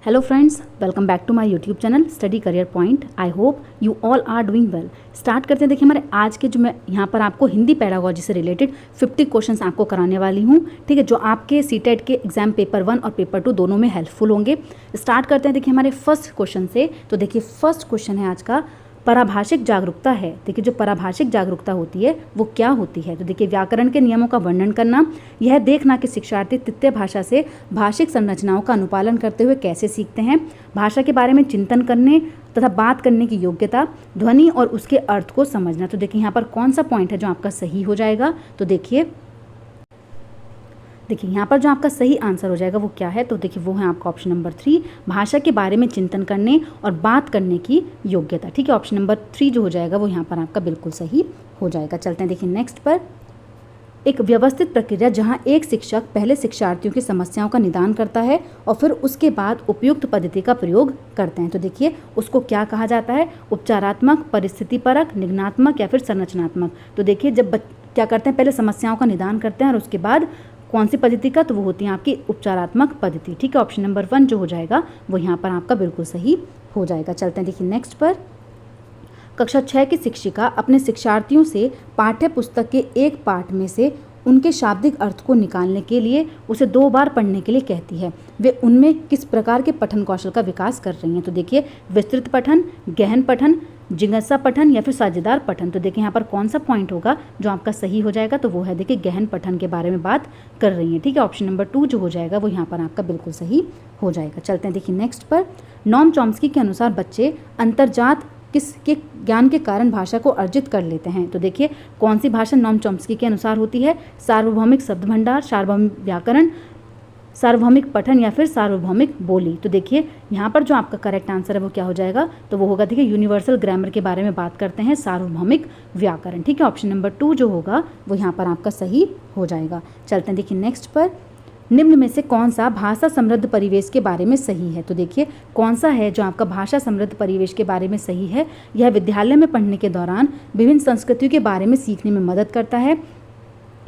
Hello friends, welcome back to my YouTube channel study career point. I hope you all are doing well. Start करते हैं। देखिए, हमारे आज के जो मैं यहाँ पर आपको हिंदी पेडागोजी से रिलेटेड 50 क्वेश्चंस आपको कराने वाली हूँ, ठीक है, जो आपके सीटेट के एग्जाम पेपर 1 और पेपर 2 दोनों में हेल्पफुल होंगे। स्टार्ट करते हैं। देखिए, हमारे फर्स्ट क्वेश्चन से। तो देखिए, फर्स्ट क्वेश्चन है आज का, पराभाषिक जागरूकता है। देखिए, जो पराभाषिक जागरूकता होती है वो क्या होती है? तो देखिए, व्याकरण के नियमों का वर्णन करना, यह देखना कि शिक्षार्थी तृतीय भाषा से भाषिक संरचनाओं का अनुपालन करते हुए कैसे सीखते हैं, भाषा के बारे में चिंतन करने तथा बात करने की योग्यता, ध्वनि और उसके अर्थ को समझना। तो देखिए, यहाँ पर कौन सा पॉइंट है जो आपका सही हो जाएगा? तो देखिए यहाँ पर जो आपका सही आंसर हो जाएगा वो क्या है? तो देखिए, वो है आपका ऑप्शन नंबर 3, भाषा के बारे में चिंतन करने और बात करने की योग्यता। ठीक है, ऑप्शन नंबर 3 जो हो जाएगा वो यहाँ पर आपका बिल्कुल सही हो जाएगा। चलते हैं देखिए नेक्स्ट पर। एक व्यवस्थित प्रक्रिया जहां एक शिक्षक पहले शिक्षार्थियों की समस्याओं का निदान करता है और फिर उसके बाद उपयुक्त पद्धति का प्रयोग करते हैं। तो देखिए, उसको क्या कहा जाता है? उपचारात्मक, परिस्थितिपरक, निगमनात्मक या फिर संरचनात्मक। तो देखिए, जब क्या करते हैं, पहले समस्याओं का निदान करते हैं और उसके बाद कौन सी पद्धति का? तो वो होती है आपकी उपचारात्मक पद्धति। ठीक है, ऑप्शन नंबर 1 जो हो जाएगा वो यहाँ पर आपका बिल्कुल सही हो जाएगा। चलते हैं देखिए नेक्स्ट पर। कक्षा 6 की शिक्षिका अपने शिक्षार्थियों से पाठ्य पुस्तक के एक पाठ में से उनके शाब्दिक अर्थ को निकालने के लिए उसे 2 बार पढ़ने के लिए कहती है। वे उनमें किस प्रकार के पठन कौशल का विकास कर रही हैं? तो देखिए, विस्तृत पठन, गहन पठन, जिज्ञासा पठन या फिर साझेदार पठन। तो देखिए, यहाँ पर कौन सा पॉइंट होगा जो आपका सही हो जाएगा? तो वो है देखिए, गहन पठन के बारे में बात कर रही है। ठीक है, ऑप्शन नंबर 2 जो हो जाएगा वो यहाँ पर आपका बिल्कुल सही हो जाएगा। चलते हैं देखिए नेक्स्ट पर। नॉम चॉम्स्की के अनुसार बच्चे अंतर्जात किसके ज्ञान के कारण भाषा को अर्जित कर लेते हैं? तो देखिए, कौन सी भाषा नॉम चॉम्स्की के अनुसार होती है? सार्वभौमिक शब्द भंडार, सार्वभौमिक व्याकरण, सार्वभौमिक पठन या फिर सार्वभौमिक बोली। तो देखिए, यहाँ पर जो आपका करेक्ट आंसर है वो क्या हो जाएगा? तो वो होगा देखिए, यूनिवर्सल ग्रामर के बारे में बात करते हैं, सार्वभौमिक व्याकरण। ठीक है, ऑप्शन नंबर 2 जो होगा वो यहाँ पर आपका सही हो जाएगा। चलते हैं देखिए नेक्स्ट पर। निम्न में से कौन सा भाषा समृद्ध परिवेश के बारे में सही है? तो देखिए, कौन सा है जो आपका भाषा समृद्ध परिवेश के बारे में सही है? यह विद्यालय में पढ़ने के दौरान विभिन्न संस्कृतियों के बारे में सीखने में मदद करता है।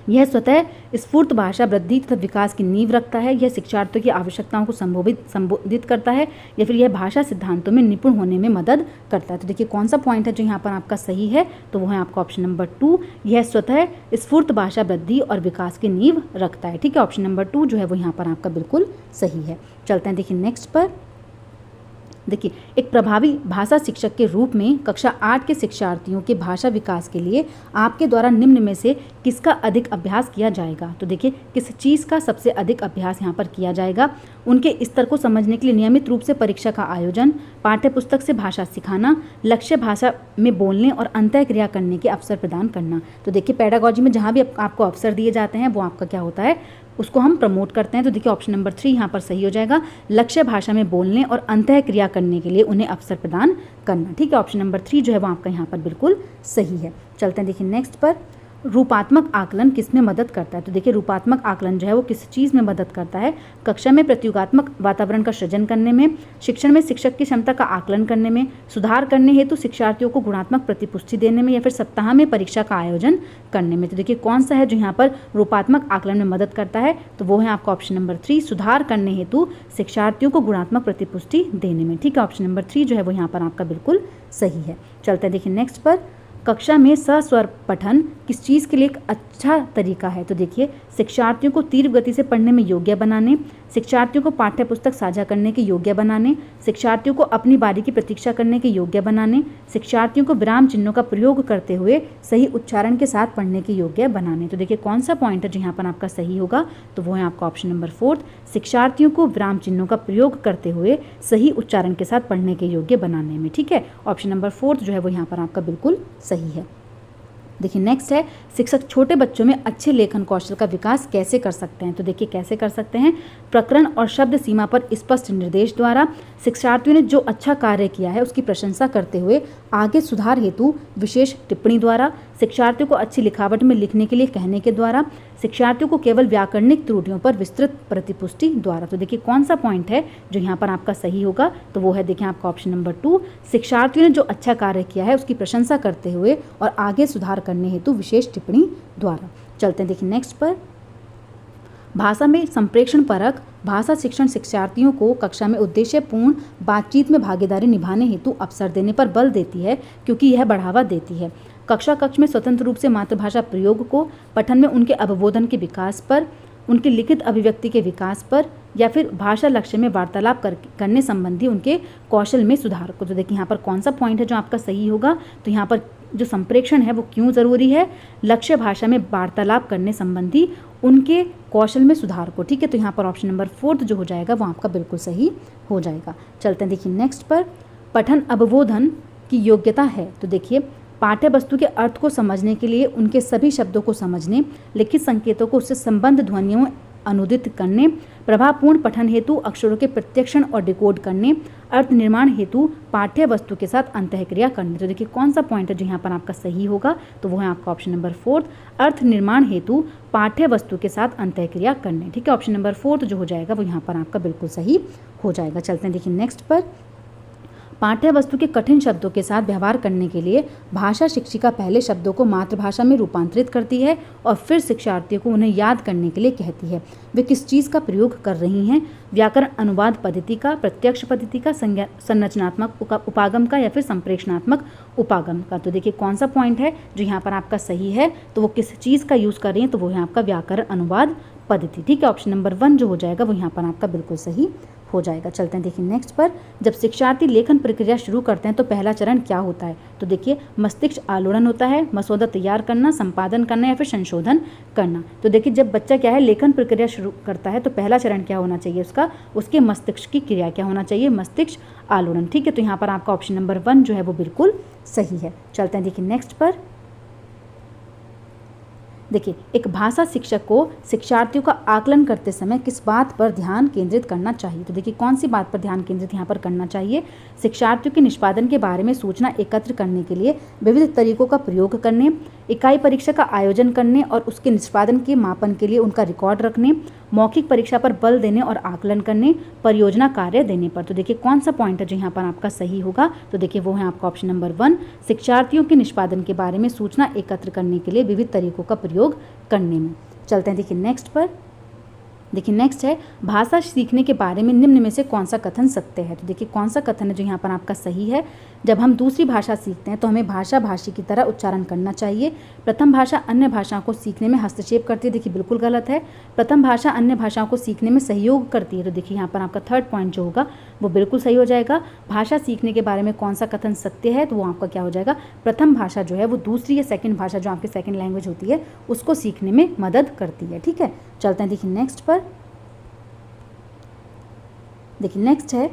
यह स्वतः स्फूर्त भाषा वृद्धि तथा विकास की नींव रखता है। यह शिक्षार्थियों की आवश्यकताओं को संबोधित करता है, या फिर यह भाषा सिद्धांतों में निपुण होने में मदद करता है। तो देखिए, कौन सा पॉइंट है जो यहाँ पर आपका सही है? तो वो है आपका ऑप्शन नंबर 2, यह स्वतः स्फूर्त भाषा वृद्धि और विकास की नींव रखता है। ठीक है, ऑप्शन नंबर 2 जो है वो यहाँ पर आपका बिल्कुल सही है। चलते हैं देखिए नेक्स्ट पर। देखिए, एक प्रभावी भाषा शिक्षक के रूप में कक्षा 8 के शिक्षार्थियों के भाषा विकास के लिए आपके द्वारा निम्न में से किसका अधिक अभ्यास किया जाएगा? तो देखिए, किस चीज़ का सबसे अधिक अभ्यास यहाँ पर किया जाएगा? उनके स्तर को समझने के लिए नियमित रूप से परीक्षा का आयोजन, पाठ्य पुस्तक से भाषा सिखाना, लक्ष्य भाषा में बोलने और अंतःक्रिया करने के अवसर प्रदान करना। तो देखिए, पेडागोजी में जहाँ भी आपको अवसर दिए जाते हैं वो आपका क्या होता है? उसको हम प्रमोट करते हैं। तो देखिए, ऑप्शन नंबर 3 यहाँ पर सही हो जाएगा, लक्ष्य भाषा में बोलने और अंतःक्रिया करने के लिए उन्हें अवसर प्रदान करना। ठीक है, ऑप्शन नंबर 3 जो है वो आपका यहाँ पर बिल्कुल सही है। चलते हैं देखिए नेक्स्ट पर। रूपात्मक आकलन किस में मदद करता है? तो देखिए, रूपात्मक आकलन जो है वो किस चीज़ में मदद करता है? कक्षा में प्रत्योगात्मक वातावरण का सृजन करने में, शिक्षण में शिक्षक की क्षमता का आकलन करने में, सुधार करने हेतु शिक्षार्थियों को गुणात्मक प्रतिपुष्टि देने में, या फिर सप्ताह में परीक्षा का आयोजन करने में। तो देखिए, कौन सा है जो यहाँ पर रूपात्मक आकलन में मदद करता है? तो वो है आपका ऑप्शन नंबर 3, सुधार करने हेतु शिक्षार्थियों को गुणात्मक प्रतिपुष्टि देने में। ठीक है, ऑप्शन नंबर 3 जो है वो यहाँ पर आपका बिल्कुल सही है। चलते हैं देखिए नेक्स्ट पर। कक्षा में सस्वर पठन किस चीज़ के लिए एक अच्छा तरीका है? तो देखिए, शिक्षार्थियों को तीव्र गति से पढ़ने में योग्य बनाने, शिक्षार्थियों को पाठ्य पुस्तक साझा करने के योग्य बनाने, शिक्षार्थियों को अपनी बारी की प्रतीक्षा करने के योग्य बनाने, शिक्षार्थियों को विराम चिन्हों का प्रयोग करते हुए सही उच्चारण के साथ पढ़ने के योग्य बनाने। तो देखिए, कौन सा पॉइंट है जहाँ पर आपका सही होगा? तो वो है आपका ऑप्शन नंबर 4, शिक्षार्थियों को विराम चिन्हों का प्रयोग करते हुए सही उच्चारण के साथ पढ़ने के योग्य बनाने में। ठीक है, ऑप्शन नंबर 4 जो है वो यहाँ पर आपका बिल्कुल सही है। देखिए नेक्स्ट है, शिक्षक छोटे बच्चों में अच्छे लेखन कौशल का विकास कैसे कर सकते हैं? तो देखिए, कैसे कर सकते हैं? प्रकरण और शब्द सीमा पर स्पष्ट निर्देश द्वारा, शिक्षार्थियों ने जो अच्छा कार्य किया है उसकी प्रशंसा करते हुए आगे सुधार हेतु विशेष टिप्पणी द्वारा, शिक्षार्थियों को अच्छी लिखावट में लिखने के लिए कहने के द्वारा, शिक्षार्थियों को केवल व्याकरणिक त्रुटियों पर विस्तृत प्रतिपुष्टि द्वारा। तो देखिए, कौन सा पॉइंट है जो यहाँ पर आपका सही होगा? तो वो है देखिए आपका ऑप्शन नंबर 2, शिक्षार्थियों ने जो अच्छा कार्य किया है उसकी प्रशंसा करते हुए और आगे सुधार करने हेतु विशेष टिप्पणी द्वारा। चलते हैं देखिए नेक्स्ट पर। भाषा में संप्रेषण परक भाषा शिक्षण शिक्षार्थियों को कक्षा में उद्देश्यपूर्ण बातचीत में भागीदारी निभाने हेतु अवसर देने पर बल देती है, क्योंकि यह बढ़ावा देती है कक्षा कक्ष में स्वतंत्र रूप से मातृभाषा प्रयोग को, पठन में उनके अवबोधन के विकास पर, उनकी लिखित अभिव्यक्ति के विकास पर, या फिर भाषा लक्ष्य में वार्तालाप करने संबंधी उनके कौशल में सुधार को। तो देखिए यहाँ पर कौन सा पॉइंट है जो आपका सही होगा, तो यहाँ पर जो संप्रेषण है वो क्यों ज़रूरी है, लक्ष्य भाषा में वार्तालाप करने संबंधी उनके कौशल में सुधार को। ठीक है, तो यहाँ पर ऑप्शन नंबर 4 जो हो जाएगा वो आपका बिल्कुल सही हो जाएगा। चलते हैं देखिए नेक्स्ट पर, पठन अवबोधन की योग्यता है। तो देखिए पाठ्य वस्तु के अर्थ को समझने के लिए उनके सभी शब्दों को समझने, लिखित संकेतों को उससे संबंध ध्वनियों अनुदित करने, प्रभावपूर्ण पठन हेतु अक्षरों के प्रत्यक्षण और डिकोड करने, अर्थ निर्माण हेतु पाठ्य वस्तु के साथ अंतःक्रिया करने। तो देखिए कौन सा पॉइंट है जो यहाँ पर आपका सही होगा, तो वो है आपका ऑप्शन नंबर 4, अर्थ निर्माण हेतु पाठ्य वस्तु के साथ अंतःक्रिया करने। ठीक है, ऑप्शन नंबर 4 जो हो जाएगा वो यहाँ पर आपका बिल्कुल सही हो जाएगा। चलते हैं देखिए नेक्स्ट पर, पाठ्य वस्तु के कठिन शब्दों के साथ व्यवहार करने के लिए भाषा शिक्षिका पहले शब्दों को मातृभाषा में रूपांतरित करती है और फिर शिक्षार्थियों को उन्हें याद करने के लिए कहती है। वे किस चीज़ का प्रयोग कर रही हैं, व्याकरण अनुवाद पद्धति का, प्रत्यक्ष पद्धति का, संरचनात्मक उपागम का, या फिर संप्रेषणात्मक उपागम का। तो देखिए कौन सा पॉइंट है जो यहाँ पर आपका सही है, तो वो किस चीज़ का यूज़ कर रही हैं, तो वो है आपका व्याकरण अनुवाद पद्धति। ठीक है, ऑप्शन नंबर 1 जो हो जाएगा वो यहाँ पर आपका बिल्कुल सही हो जाएगा। चलते हैं देखिए नेक्स्ट पर, जब शिक्षार्थी लेखन प्रक्रिया शुरू करते हैं तो पहला चरण क्या होता है, तो देखिए मस्तिष्क आलोड़न होता है, मसौदा तैयार करना, संपादन करना, या फिर संशोधन करना। तो देखिए जब बच्चा क्या है लेखन प्रक्रिया शुरू करता है तो पहला चरण क्या होना चाहिए उसका, उसके मस्तिष्क की क्रिया क्या होना चाहिए, मस्तिष्क आलोड़न। ठीक है, तो यहाँ पर आपका ऑप्शन नंबर 1 जो है वो बिल्कुल सही है। चलते हैं देखिए नेक्स्ट पर, देखिए एक भाषा शिक्षक को शिक्षार्थियों का आकलन करते समय किस बात पर ध्यान केंद्रित करना चाहिए। तो देखिए कौन सी बात पर ध्यान केंद्रित यहाँ पर करना चाहिए, शिक्षार्थियों के निष्पादन के बारे में सूचना एकत्र करने के लिए विविध तरीकों का प्रयोग करने, इकाई परीक्षा का आयोजन करने और उसके निष्पादन के मापन के लिए उनका रिकॉर्ड रखने, मौखिक परीक्षा पर बल देने और आकलन करने, परियोजना कार्य देने पर। तो देखिए कौन सा पॉइंट है जो यहाँ पर आपका सही होगा, तो देखिए वो है आपका ऑप्शन नंबर 1, शिक्षार्थियों के निष्पादन के बारे में सूचना एकत्र करने के लिए विविध तरीकों का प्रयोग करने में। चलते हैं देखिए नेक्स्ट पर, देखिए नेक्स्ट है भाषा सीखने के बारे में निम्न में से कौन सा कथन सत्य है। तो देखिए कौन सा कथन है जो यहाँ पर आपका सही है, जब हम दूसरी भाषा सीखते हैं तो हमें भाषा भाषी की तरह उच्चारण करना चाहिए। प्रथम भाषा अन्य भाषाओं को सीखने में हस्तक्षेप करती है, देखिए बिल्कुल गलत है। प्रथम भाषा अन्य भाषाओं को सीखने में सहयोग करती है, तो देखिए यहाँ पर आपका 3rd पॉइंट जो होगा वो बिल्कुल सही हो जाएगा। भाषा सीखने के बारे में कौन सा कथन सत्य है, तो वो आपका क्या हो जाएगा, प्रथम भाषा जो है वो दूसरी या सेकंड भाषा जो आपकी सेकंड लैंग्वेज होती है उसको सीखने में मदद करती है। ठीक है, चलते हैं देखिए नेक्स्ट पर, देखिए नेक्स्ट है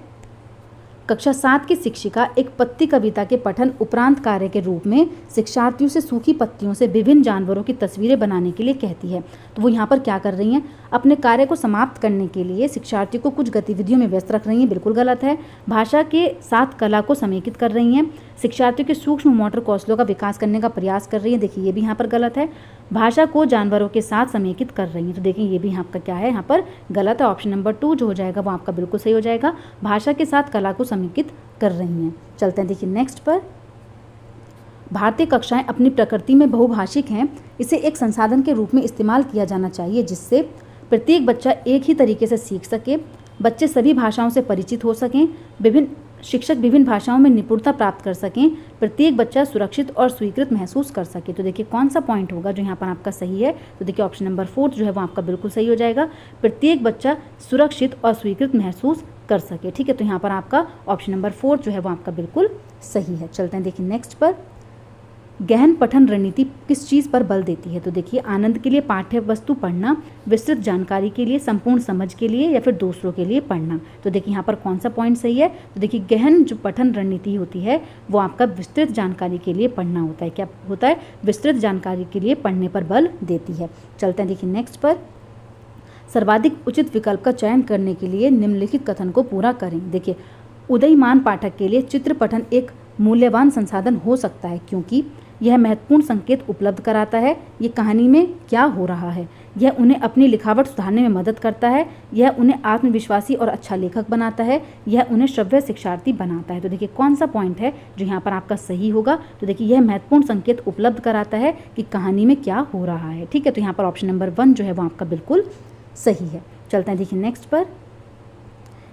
कक्षा 7 की शिक्षिका एक पत्ती कविता के पठन उपरांत कार्य के रूप में शिक्षार्थियों से सूखी पत्तियों से विभिन्न जानवरों की तस्वीरें बनाने के लिए कहती है। तो वो यहाँ पर क्या कर रही हैं, अपने कार्य को समाप्त करने के लिए शिक्षार्थियों को कुछ गतिविधियों में व्यस्त रख रही हैं, बिल्कुल गलत है। भाषा के साथ कला को समेकित कर रही हैं, शिक्षार्थियों के सूक्ष्म मोटर कौशलों का विकास करने का प्रयास कर रही हैं, देखिए ये भी यहाँ पर गलत है। भाषा को जानवरों के साथ समेकित कर रही हैं, तो देखिए ये भी आपका क्या है, यहाँ पर गलत है। ऑप्शन नंबर 2 जो हो जाएगा वो आपका बिल्कुल सही हो जाएगा, भाषा के साथ कला को समेकित कर रही हैं। चलते हैं देखिए नेक्स्ट पर, भारतीय कक्षाएं अपनी प्रकृति में बहुभाषिक हैं, इसे एक संसाधन के रूप में इस्तेमाल किया जाना चाहिए जिससे प्रत्येक बच्चा एक ही तरीके से सीख सके, बच्चे सभी भाषाओं से परिचित हो सकें, शिक्षक विभिन्न भाषाओं में निपुणता प्राप्त कर सकें, प्रत्येक बच्चा सुरक्षित और स्वीकृत महसूस कर सके। तो देखिए कौन सा पॉइंट होगा जो यहाँ पर आपका सही है, तो देखिए ऑप्शन नंबर 4 जो है वो आपका बिल्कुल सही हो जाएगा, प्रत्येक बच्चा सुरक्षित और स्वीकृत महसूस कर सके। ठीक है, तो यहाँ पर आपका ऑप्शन नंबर 4 जो है वो आपका बिल्कुल सही है। चलते हैं देखिए नेक्स्ट पर, गहन पठन रणनीति किस चीज़ पर बल देती है। तो देखिए आनंद के लिए पाठ्य वस्तु पढ़ना, विस्तृत जानकारी के लिए, संपूर्ण समझ के लिए, या फिर दूसरों के लिए पढ़ना। तो देखिए यहाँ पर कौन सा पॉइंट सही है, तो देखिए गहन जो पठन रणनीति होती है वो आपका विस्तृत जानकारी के लिए पढ़ना होता है। क्या होता है, विस्तृत जानकारी के लिए पढ़ने पर बल देती है। चलते हैं देखिए नेक्स्ट पर, सर्वाधिक उचित विकल्प का चयन करने के लिए निम्नलिखित कथन को पूरा करें। देखिए उदयमान पाठक के लिए चित्र पठन एक मूल्यवान संसाधन हो सकता है क्योंकि यह महत्वपूर्ण संकेत उपलब्ध कराता है, ये कहानी में क्या हो रहा है, यह उन्हें अपनी लिखावट सुधारने में मदद करता है, यह उन्हें आत्मविश्वासी और अच्छा लेखक बनाता है, यह उन्हें श्रव्य शिक्षार्थी बनाता है। तो देखिए कौन सा पॉइंट है जो यहाँ पर आपका सही होगा, तो देखिए यह महत्वपूर्ण संकेत उपलब्ध कराता है कि कहानी में क्या हो रहा है। ठीक है, तो यहाँ पर ऑप्शन नंबर 1 जो है वो आपका बिल्कुल सही है। चलते हैं देखिए नेक्स्ट पर,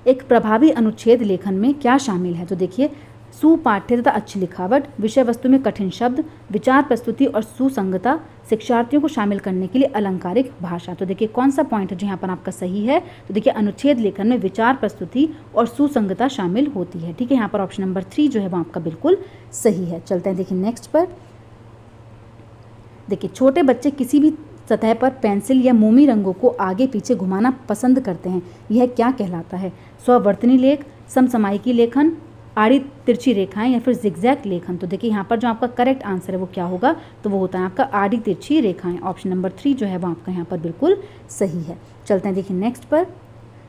एक प्रभावी अनुच्छेद लेखन में क्या शामिल है? तो देखिए सुपाठ्य तथा अच्छी लिखावट, विषय वस्तु में कठिन शब्द, विचार प्रस्तुति और सुसंगता, शिक्षार्थियों को शामिल करने के लिए अलंकारिक भाषा। तो देखिए कौन सा पॉइंट है जो यहाँ पर आपका सही है? तो देखिए अनुच्छेद लेखन में विचार प्रस्तुति और सुसंगता शामिल होती है। ठीक है, यहाँ पर ऑप्शन नंबर 3 जो है वो आपका बिल्कुल सही है। चलते हैं देखिए नेक्स्ट पर, देखिए छोटे बच्चे किसी भी सतह पर पेंसिल या मोमी रंगों को आगे पीछे घुमाना पसंद करते हैं, यह क्या कहलाता है? स्ववर्तनी लेख, समसमायिकी लेखन, आड़ी तिरछी रेखाएं या फिर जिगजैग लेखन। तो देखिए यहाँ पर जो आपका करेक्ट आंसर है वो क्या होगा? तो वो होता है आपका आड़ी तिरछी रेखाएं। ऑप्शन नंबर 3 जो है वो आपका यहाँ पर बिल्कुल सही है। चलते हैं देखिए नेक्स्ट पर,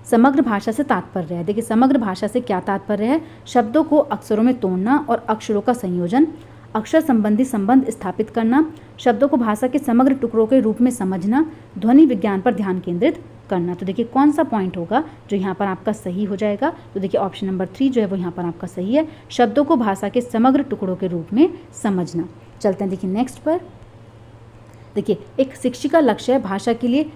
समग्र भाषा से तात्पर्य है। देखिए समग्र भाषा से क्या तात्पर्य है? शब्दों को अक्षरों में तोड़ना और अक्षरों का संयोजन, अक्षर संबंधी संबंध स्थापित करना, शब्दों को भाषा के समग्र टुकड़ों के रूप में समझना, ध्वनि विज्ञान पर ध्यान केंद्रित करना। तो देखिए कौन सा पॉइंट होगा जो यहाँ पर आपका सही हो जाएगा? तो देखिए ऑप्शन नंबर 3 जो है वो यहाँ पर आपका सही है, शब्दों को भाषा के समग्र टुकड़ों के रूप में समझना। चलते हैं देखिए नेक्स्ट पर, देखिए एक शिक्षिका लक्ष्य है भाषा के लिए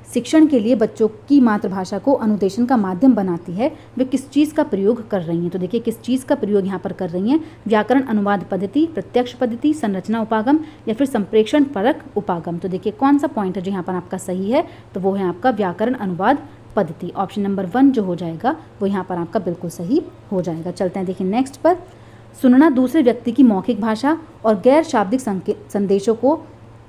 शिक्षण के लिए बच्चों की मातृभाषा को अनुदेशन का माध्यम बनाती है। वे किस चीज़ का प्रयोग कर रही हैं? तो देखिए किस चीज़ का प्रयोग यहाँ पर कर रही हैं? व्याकरण अनुवाद पद्धति, प्रत्यक्ष पद्धति, संरचना उपागम या फिर संप्रेक्षण परक उपागम। तो देखिए कौन सा पॉइंट है जो यहाँ पर आपका सही है? तो वो है आपका व्याकरण अनुवाद पद्धति। ऑप्शन नंबर 1 जो हो जाएगा वो यहाँ पर आपका बिल्कुल सही हो जाएगा। चलते हैं देखिए नेक्स्ट पर, सुनना दूसरे व्यक्ति की मौखिक भाषा और गैर शाब्दिक संदेशों को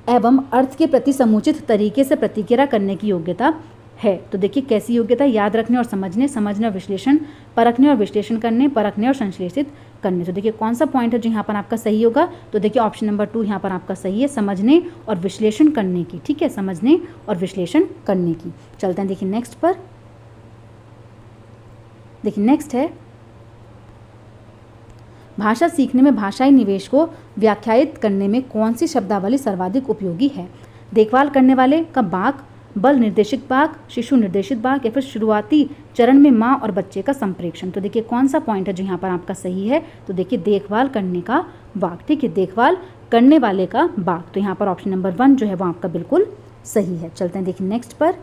एवं अर्थ के प्रति समुचित तरीके से प्रतिक्रिया करने की योग्यता है। तो देखिए कैसी योग्यता? याद रखने और समझने, समझने और विश्लेषण, परखने और विश्लेषण करने, परखने और संश्लेषित करने। तो देखिए कौन सा पॉइंट है जो यहाँ पर आपका सही होगा? तो देखिए ऑप्शन नंबर 2 यहाँ पर आपका सही है, समझने और विश्लेषण करने की। ठीक है, समझने और विश्लेषण करने की। चलते हैं देखिए नेक्स्ट पर, देखिए नेक्स्ट है भाषा सीखने में भाषाई निवेश को व्याख्यायित करने में कौन सी शब्दावली सर्वाधिक उपयोगी है? देखभाल करने वाले का बाक, बल निर्देशित बाक, शिशु निर्देशित बाक या फिर शुरुआती चरण में माँ और बच्चे का संप्रेक्षण। तो देखिए कौन सा पॉइंट है जो यहाँ पर आपका सही है? तो देखिए देखभाल करने का बाक। ठीक है, देखभाल करने वाले का बाक। तो यहाँ पर ऑप्शन नंबर 1 जो है वो आपका बिल्कुल सही है। चलते हैं देखिए नेक्स्ट पर,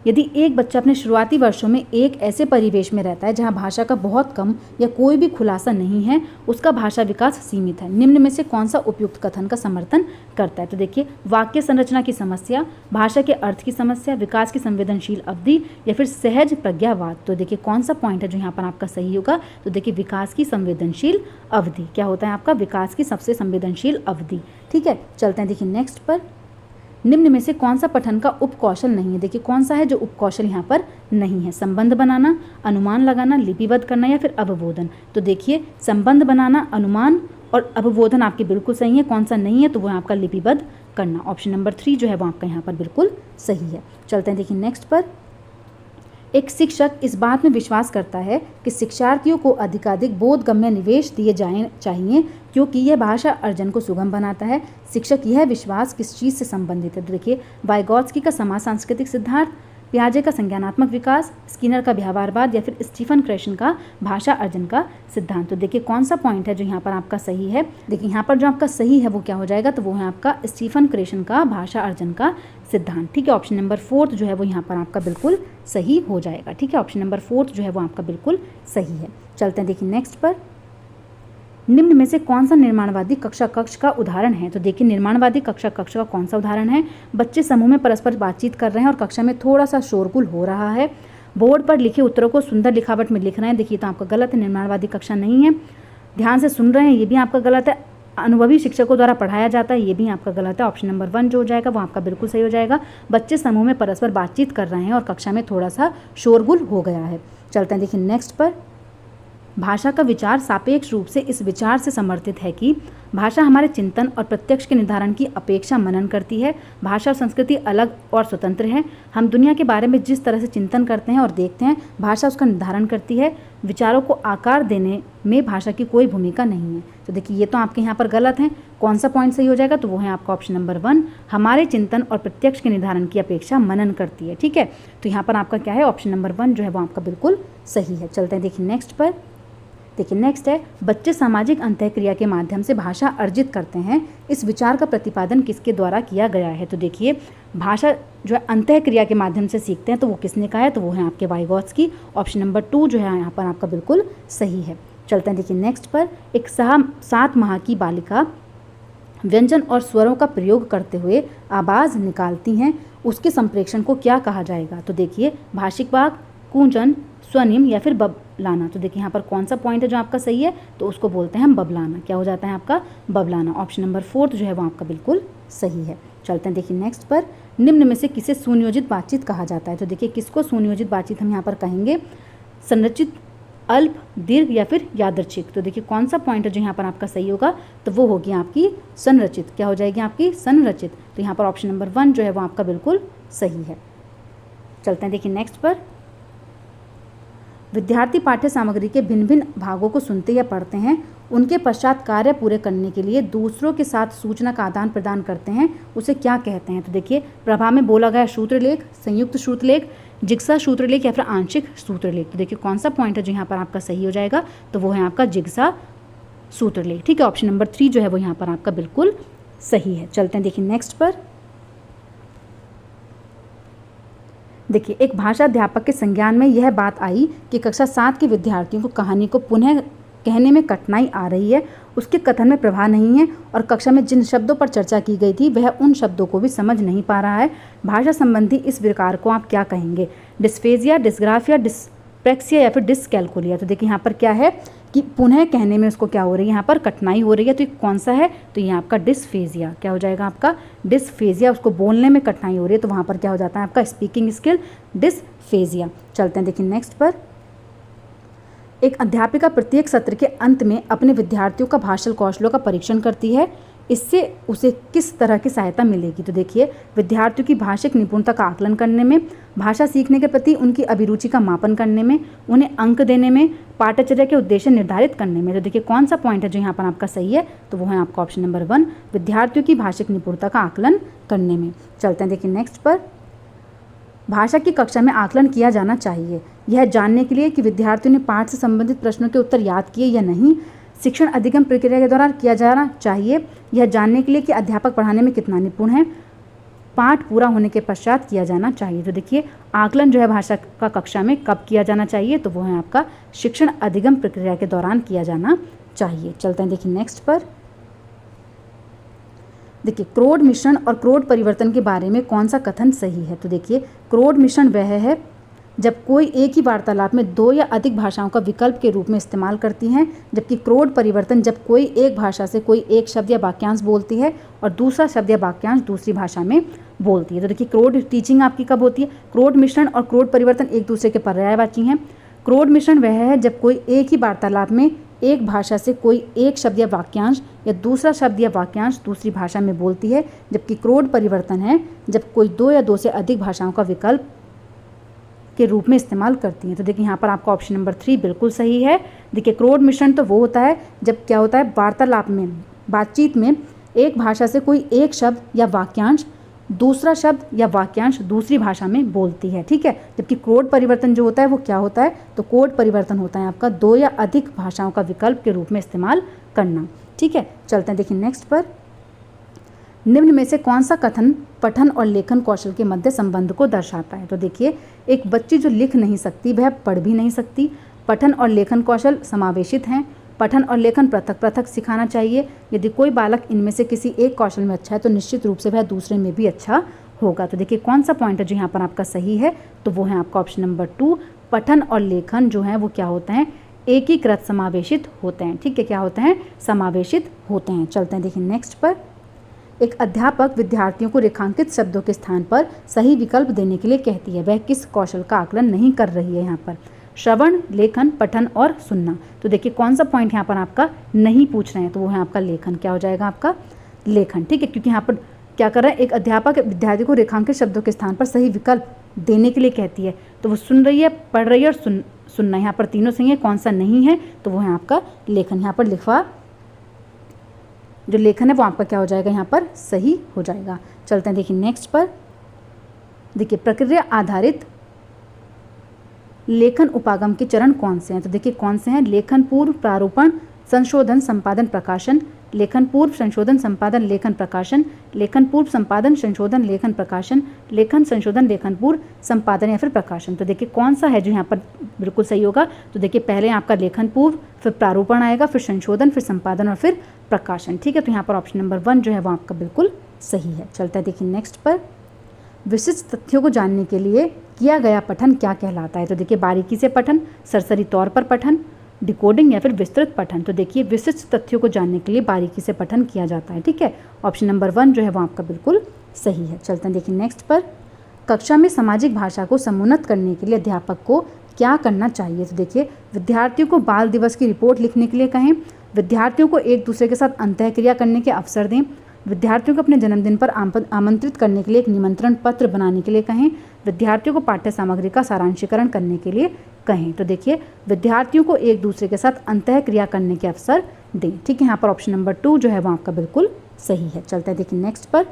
यदि एक बच्चा अपने शुरुआती वर्षों में एक ऐसे परिवेश में रहता है जहां भाषा का बहुत कम या कोई भी खुलासा नहीं है, उसका भाषा विकास सीमित है, निम्न में से कौन सा उपयुक्त कथन का समर्थन करता है? तो देखिए वाक्य संरचना की समस्या, भाषा के अर्थ की समस्या, विकास की संवेदनशील अवधि या फिर सहज प्रज्ञावाद। तो देखिए कौन सा पॉइंट है जो यहाँ पर आपका सही होगा? तो देखिए विकास की संवेदनशील अवधि। क्या होता है आपका? विकास की सबसे संवेदनशील अवधि। ठीक है, चलते हैं देखिए नेक्स्ट पर, निम्न में से कौन सा पठन का उपकौशल नहीं है? देखिए कौन सा है जो उपकौशल यहाँ पर नहीं है? संबंध बनाना, अनुमान लगाना, लिपिबद्ध करना या फिर अवबोधन। तो देखिए संबंध बनाना, अनुमान और अवबोधन आपके बिल्कुल सही है। कौन सा नहीं है? तो वो आपका लिपिबद्ध करना। ऑप्शन नंबर 3 जो है वो आपका यहाँ पर बिल्कुल सही है। चलते हैं देखिए नेक्स्ट पर, एक शिक्षक इस बात में विश्वास करता है कि शिक्षार्थियों को अधिकाधिक बोधगम्य निवेश दिए जाए चाहिए क्योंकि यह भाषा अर्जन को सुगम बनाता है। शिक्षक यह विश्वास किस चीज़ से संबंधित है? तो देखिए वाइगॉत्स्की का समाज सांस्कृतिक सिद्धांत, पियाजे का संज्ञानात्मक विकास, स्किनर का व्यवहारवाद या फिर स्टीफन क्रेशन का भाषा अर्जन का सिद्धांत। तो देखिए कौन सा पॉइंट है जो यहाँ पर आपका सही है? देखिए यहाँ पर जो आपका सही है वो क्या हो जाएगा? तो वो है आपका स्टीफन क्रेशन का भाषा अर्जन का सिद्धांत। ठीक है, ऑप्शन नंबर 4 जो है वो यहाँ पर आपका बिल्कुल सही हो जाएगा। ठीक है, ऑप्शन नंबर 4 जो है वो आपका बिल्कुल सही है। चलते हैं देखिए नेक्स्ट पर, निम्न में से कौन सा निर्माणवादी कक्षा कक्ष का उदाहरण है? तो देखिए निर्माणवादी कक्षा कक्ष का कौन सा उदाहरण है? बच्चे समूह में परस्पर बातचीत कर रहे हैं और कक्षा में थोड़ा सा शोरगुल हो रहा है, बोर्ड पर लिखे उत्तरों को सुंदर लिखावट में लिख रहे हैं। देखिए तो आपका गलत है, निर्माणवादी कक्षा नहीं है। ध्यान से सुन रहे हैं, ये भी आपका गलत है। अनुभवी शिक्षकों द्वारा पढ़ाया जाता है, ये भी आपका गलत है। ऑप्शन नंबर 1 जो हो जाएगा वो आपका बिल्कुल सही हो जाएगा। बच्चे समूह में परस्पर बातचीत कर रहे हैं और कक्षा में थोड़ा सा शोरगुल हो गया है। चलते हैं देखिए नेक्स्ट पर, भाषा का विचार सापेक्ष रूप से इस विचार से समर्थित है कि भाषा हमारे चिंतन और प्रत्यक्ष के निर्धारण की अपेक्षा मनन करती है। भाषा और संस्कृति अलग और स्वतंत्र है। हम दुनिया के बारे में जिस तरह से चिंतन करते हैं और देखते हैं, भाषा उसका निर्धारण करती है। विचारों को आकार देने में भाषा की कोई भूमिका नहीं है। तो देखिए ये तो आपके यहाँ पर गलत है। कौन सा पॉइंट सही हो जाएगा? तो वो है आपका ऑप्शन नंबर 1, हमारे चिंतन और प्रत्यक्ष के निर्धारण की अपेक्षा मनन करती है। ठीक है, तो यहाँ पर आपका क्या है? ऑप्शन नंबर 1 जो है वो आपका बिल्कुल सही है। चलते हैं देखिए नेक्स्ट पर, देखिए नेक्स्ट है, बच्चे सामाजिक अंतःक्रिया के माध्यम से भाषा अर्जित करते हैं, इस विचार का प्रतिपादन किसके द्वारा किया गया है। तो देखिए भाषा जो है अंतःक्रिया के माध्यम से सीखते हैं, तो वो किसने कहा है, तो वो है आपके वाइगॉत्स्की। ऑप्शन नंबर 2 जो है यहाँ पर आपका बिल्कुल सही है। चलते हैं देखिए नेक्स्ट पर, एक 7 माह की बालिका व्यंजन और स्वरों का प्रयोग करते हुए आवाज़ निकालती हैं, उसके संप्रेषण को क्या कहा जाएगा। तो देखिए भाषिक वाग, कूंजन, स्वनिम या फिर बबलाना। तो देखिए यहाँ पर कौन सा पॉइंट है जो आपका सही है, तो उसको बोलते हैं हम बबलाना। क्या हो जाता है आपका बबलाना। ऑप्शन नंबर 4 जो है वो आपका बिल्कुल सही है। चलते हैं देखिए नेक्स्ट पर, निम्न में से किसे सुनियोजित बातचीत कहा जाता है। तो देखिए किसको सुनियोजित बातचीत हम यहाँ पर कहेंगे, संरचित, अल्प, दीर्घ या फिर यादृच्छिक। तो देखिए कौन सा पॉइंट है जो यहाँ पर आपका सही होगा, तो वो होगी आपकी संरचित। क्या हो जाएगी आपकी संरचित। तो यहाँ पर ऑप्शन नंबर 1 जो है वो आपका बिल्कुल सही है। चलते हैं देखिए नेक्स्ट पर, विद्यार्थी पाठ्य सामग्री के भिन्न भिन्न भागों को सुनते या पढ़ते हैं, उनके पश्चात कार्य पूरे करने के लिए दूसरों के साथ सूचना का आदान प्रदान करते हैं, उसे क्या कहते हैं। तो देखिए प्रभा में बोला गया सूत्रलेख, संयुक्त सूत्रलेख, जिग्सा सूत्रलेख या फिर आंशिक सूत्रलेख। तो देखिए कौन सा पॉइंट है जो यहाँ पर आपका सही हो जाएगा, तो वो है आपका जिग्सा सूत्रलेख। ठीक है, ऑप्शन नंबर 3 जो है वो यहाँ पर आपका बिल्कुल सही है। चलते हैं देखिए नेक्स्ट पर, देखिए एक भाषा अध्यापक के संज्ञान में यह बात आई कि कक्षा 7 के विद्यार्थियों को कहानी को पुनः कहने में कठिनाई आ रही है, उसके कथन में प्रभाव नहीं है और कक्षा में जिन शब्दों पर चर्चा की गई थी वह उन शब्दों को भी समझ नहीं पा रहा है। भाषा संबंधी इस विकार को आप क्या कहेंगे, डिस्फेजिया, डिस्ग्राफिया, डिस्प्रैक्सिया या फिर डिस्कैल्कुलिया। तो देखिए यहाँ पर क्या है कि पुनः कहने में उसको क्या हो रही है, यहाँ पर कठिनाई हो रही है। तो ये कौन सा है, तो ये आपका डिस्फेजिया। क्या हो जाएगा आपका डिस्फेजिया, उसको बोलने में कठिनाई हो रही है, तो वहाँ पर क्या हो जाता है आपका स्पीकिंग स्किल डिस्फेजिया। चलते हैं देखिए नेक्स्ट पर, एक अध्यापिका प्रत्येक सत्र के अंत में अपने विद्यार्थियों का भाषण कौशलों का परीक्षण करती है, इससे उसे किस तरह की सहायता मिलेगी। तो देखिए विद्यार्थियों की भाषिक निपुणता का आकलन करने में, भाषा सीखने के प्रति उनकी अभिरुचि का मापन करने में, उन्हें अंक देने में, पाठ्यचर्या के उद्देश्य निर्धारित करने में। तो देखिए कौन सा पॉइंट है जो यहाँ पर आपका सही है, तो वो है आपका ऑप्शन नंबर 1, विद्यार्थियों की भाषिक निपुणता का आकलन करने में। चलते हैं देखिए नेक्स्ट पर, भाषा की कक्षा में आकलन किया जाना चाहिए यह जानने के लिए कि विद्यार्थियों ने पाठ से संबंधित प्रश्नों के उत्तर याद किए या नहीं। शिक्षण अधिगम प्रक्रिया के दौरान किया जाना चाहिए यह जानने के लिए कि अध्यापक पढ़ाने में कितना निपुण है। पाठ पूरा होने के पश्चात किया जाना चाहिए। तो देखिए आकलन जो है भाषा का कक्षा में कब किया जाना चाहिए, तो वो है आपका शिक्षण अधिगम प्रक्रिया के दौरान किया जाना चाहिए। चलते हैं देखिए नेक्स्ट पर, देखिए क्रोड मिश्रण और क्रोड परिवर्तन के बारे में कौन सा कथन सही है। तो देखिए क्रोड मिश्रण वह है जब कोई एक ही वार्तालाप में 2 या अधिक भाषाओं का विकल्प के रूप में इस्तेमाल करती हैं, जबकि क्रोड परिवर्तन जब कोई एक भाषा से कोई एक शब्द या वाक्यांश बोलती है और दूसरा शब्द या वाक्यांश दूसरी भाषा में बोलती है। तो देखिए क्रोड टीचिंग आपकी कब होती है, क्रोड मिश्रण और क्रोड परिवर्तन एक दूसरे के पर्यायवाची हैं। क्रोड मिश्रण वह है जब कोई एक ही वार्तालाप में एक भाषा से कोई एक शब्द या वाक्यांश या दूसरा शब्द या वाक्यांश दूसरी भाषा में बोलती है, जबकि क्रोड परिवर्तन है जब कोई 2 या 2 से अधिक भाषाओं का विकल्प के रूप में इस्तेमाल करती हैं। तो देखिए यहाँ पर आपका ऑप्शन नंबर 3 बिल्कुल सही है। देखिए क्रोड मिश्रण तो वो होता है जब क्या होता है, वार्तालाप में, बातचीत में एक भाषा से कोई एक शब्द या वाक्यांश दूसरा शब्द या वाक्यांश दूसरी भाषा में बोलती है, ठीक है। जबकि क्रोड परिवर्तन जो होता है वो क्या होता है, तो क्रोड परिवर्तन होता है आपका 2 या अधिक भाषाओं का विकल्प के रूप में इस्तेमाल करना, ठीक है। चलते हैं देखिए नेक्स्ट पर, निम्न में से कौन सा कथन पठन और लेखन कौशल के मध्य संबंध को दर्शाता है। तो देखिए एक बच्ची जो लिख नहीं सकती वह पढ़ भी नहीं सकती। पठन और लेखन कौशल समावेशित हैं। पठन और लेखन पृथक पृथक सिखाना चाहिए। यदि कोई बालक इनमें से किसी एक कौशल में अच्छा है तो निश्चित रूप से वह दूसरे में भी अच्छा होगा। तो देखिए कौन सा पॉइंट है जो यहाँ पर आपका सही है, तो वो है आपका ऑप्शन नंबर 2, पठन और लेखन जो है वो क्या होते हैं, एकीकृत समावेशित होते हैं, ठीक है। क्या होते हैं, समावेशित होते हैं। चलते हैं देखिए नेक्स्ट पर, एक अध्यापक विद्यार्थियों को रेखांकित शब्दों के स्थान पर सही विकल्प देने के लिए कहती है, वह किस कौशल का आकलन नहीं कर रही है यहाँ पर, श्रवण, लेखन, पठन और सुनना। तो देखिए कौन सा पॉइंट यहाँ पर आपका नहीं पूछ रहे हैं, तो वो है आपका लेखन। क्या हो जाएगा आपका लेखन, ठीक है। क्योंकि यहाँ पर क्या कर रहा है, एक अध्यापक विद्यार्थी को रेखांकित शब्दों के स्थान पर सही विकल्प देने के लिए कहती है, तो वो सुन रही है, पढ़ रही है और सुनना, यहाँ पर तीनों सही है। कौन सा नहीं है, तो वो है आपका लेखन। यहाँ पर लिखवा जो लेखन है वो आपका क्या हो जाएगा, यहाँ पर सही हो जाएगा। चलते हैं देखिए नेक्स्ट पर, देखिए प्रक्रिया आधारित लेखन उपागम के चरण कौन से हैं? तो देखिए कौन से हैं? लेखन पूर्व, प्रारूपण, संशोधन, संपादन, प्रकाशन, लेखन पूर्व, संशोधन, संपादन, लेखन प्रकाशन, लेखन पूर्व, संपादन, संशोधन, लेखन प्रकाशन, लेखन संशोधन, लेखन पूर्व, संपादन या फिर प्रकाशन। तो देखिए कौन सा है जो यहाँ पर बिल्कुल सही होगा? तो देखिए पहले आपका लेखन पूर्व, फिर प्रारूपण आएगा, फिर संशोधन, फिर संपादन और फिर प्रकाशन। ठीक है, तो यहाँ पर ऑप्शन नंबर 1 जो है वो आपका बिल्कुल सही है। चलता है देखिए नेक्स्ट पर, विशिष्ट तथ्यों को जानने के लिए किया गया पठन क्या कहलाता है? तो देखिए बारीकी से पठन, सरसरी तौर पर पठन, डिकोडिंग या फिर विस्तृत पठन। तो देखिए विशिष्ट तथ्यों को जानने के लिए बारीकी से पठन किया जाता है। ठीक है, ऑप्शन नंबर 1 जो है वो आपका बिल्कुल सही है। चलते हैं देखिए नेक्स्ट पर, कक्षा में सामाजिक भाषा को समुन्नत करने के लिए अध्यापक को क्या करना चाहिए? तो देखिए विद्यार्थियों को बाल दिवस की रिपोर्ट लिखने के लिए कहें, विद्यार्थियों को एक दूसरे के साथ अंतःक्रिया करने के अवसर दें, विद्यार्थियों को अपने जन्मदिन पर आमंत्रित करने के लिए एक निमंत्रण पत्र बनाने के लिए कहें, विद्यार्थियों को पाठ्य सामग्री का सारांशीकरण करने के लिए कहें। तो देखिए विद्यार्थियों को एक दूसरे के साथ अंतःक्रिया करने के अवसर दें। ठीक है, यहाँ पर ऑप्शन नंबर 2 जो है वो आपका बिल्कुल सही है। चलते हैं देखिए नेक्स्ट पर,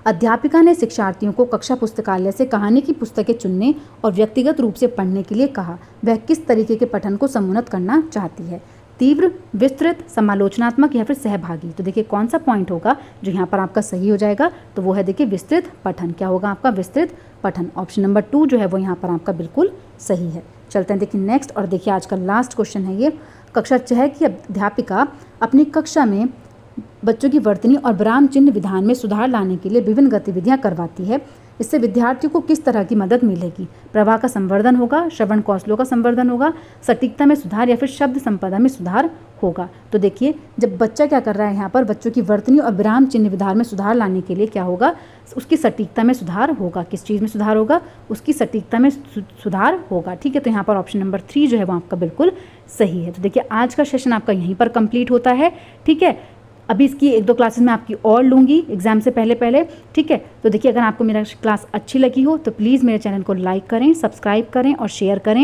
अध्यापिका ने शिक्षार्थियों को कक्षा पुस्तकालय से कहानी की पुस्तकें चुनने और व्यक्तिगत रूप से पढ़ने के लिए कहा। वह किस तरीके के पठन को समुन्नत करना चाहती है? तीव्र, विस्तृत, समालोचनात्मक या फिर सहभागी। तो देखिए कौन सा पॉइंट होगा जो यहाँ पर आपका सही हो जाएगा? तो वो है देखिए विस्तृत पठन। क्या होगा आपका? विस्तृत पठन। ऑप्शन नंबर 2 जो है वो यहाँ पर आपका बिल्कुल सही है। चलते हैं देखिए नेक्स्ट, और देखिए आज का लास्ट क्वेश्चन है ये, कक्षा 6 की अध्यापिका अपनी कक्षा में बच्चों की वर्तनी और विराम चिन्ह विधान में सुधार लाने के लिए विभिन्न गतिविधियां करवाती है। इससे विद्यार्थियों को किस तरह की मदद मिलेगी? प्रवाह का संवर्धन होगा, श्रवण कौशलों का संवर्धन होगा, सटीकता में सुधार या फिर शब्द संपदा में सुधार होगा। तो देखिए जब बच्चा क्या कर रहा है यहाँ पर, बच्चों की वर्तनी और विराम चिन्ह विधान में सुधार लाने के लिए क्या होगा? उसकी सटीकता में सुधार होगा। किस चीज़ में सुधार होगा? उसकी सटीकता में सुधार होगा। ठीक है, तो यहाँ पर ऑप्शन नंबर 3 जो है वो आपका बिल्कुल सही है। तो देखिए आज का सेशन आपका यहीं पर कंप्लीट होता है। ठीक है, अभी इसकी 1-2 क्लासेस मैं आपकी और लूँगी एग्जाम से पहले। ठीक है, तो देखिए अगर आपको मेरा क्लास अच्छी लगी हो तो प्लीज़ मेरे चैनल को लाइक करें, सब्सक्राइब करें और शेयर करें।